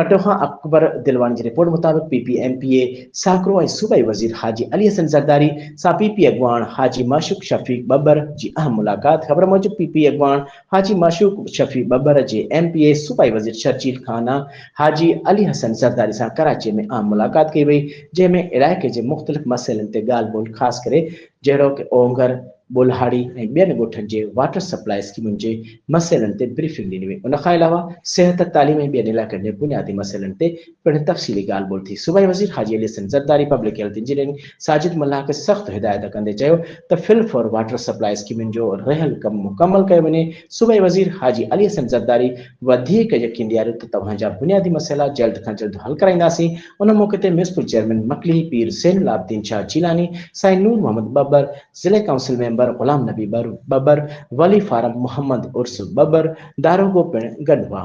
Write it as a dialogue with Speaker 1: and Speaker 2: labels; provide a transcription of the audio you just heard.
Speaker 1: फटोहा अकबर दिलवानी की रिपोर्ट मुताबिक पीपीएमपीए साकरो ऐं सूबाई वजीर हाजी अली हसन जरदारी सा पीपी अगवान हाजी माशूक शफीक बब्बर जी अहम मुलाकात। खबर मूजिब पीपी अगवान हाजी माशूक शफीक बब्बर जे एमपीए सूबाई वजीर शर्जील खाना हाजी अली हसन जरदारी से कराची में अहम मुलाकात की वई, जैमें इलाके के मुख्तलिफ मसइलनि ते ॻाल्हि ॿोल ख़ासि करे जहिड़ो कि ओंगर बुल्हाड़ी ऐं ॿियनि ॻोठनि जे वाटर सप्लाई स्कीमुनि जे मसइलनि ते ब्रीफिंग ॾिनी वई। उन खां अलावा सिहत तालीम ऐं ॿियनि इलाइक़नि जे बुनियादी मसइलनि ते पिणु तफ़सीली ॻाल्हि ॿोल थी। सूबाई वज़ीर Haji Ali Hassan Zardari public health engineering Sajid Mallah खे सख़्तु हिदायत कंदे चयो त फिल फॉर वाटर सप्लाई स्कीमुनि जो रहियल कमु मुकमल कयो वञे। सूबाई वज़ीर हाजी अली हसन ज़रदारी वधीक यकीन ॾियारियो त तव्हांजा बुनियादी मसइला जल्द खां जल्द हल कराईंदासीं। उन मौके ते म्यूनिसिपल चेयरमैन मकली पीर ज़ैनुल आबिदीन शाह जीलानी, साईं नूर मोहम्मद बब्बर, ज़िले काउंसिल मेंबर गुलाम नबी बब्बर, वली फारम मोहम्मद उर्स बब्बर, दारोगो पिणु गॾु हुआ।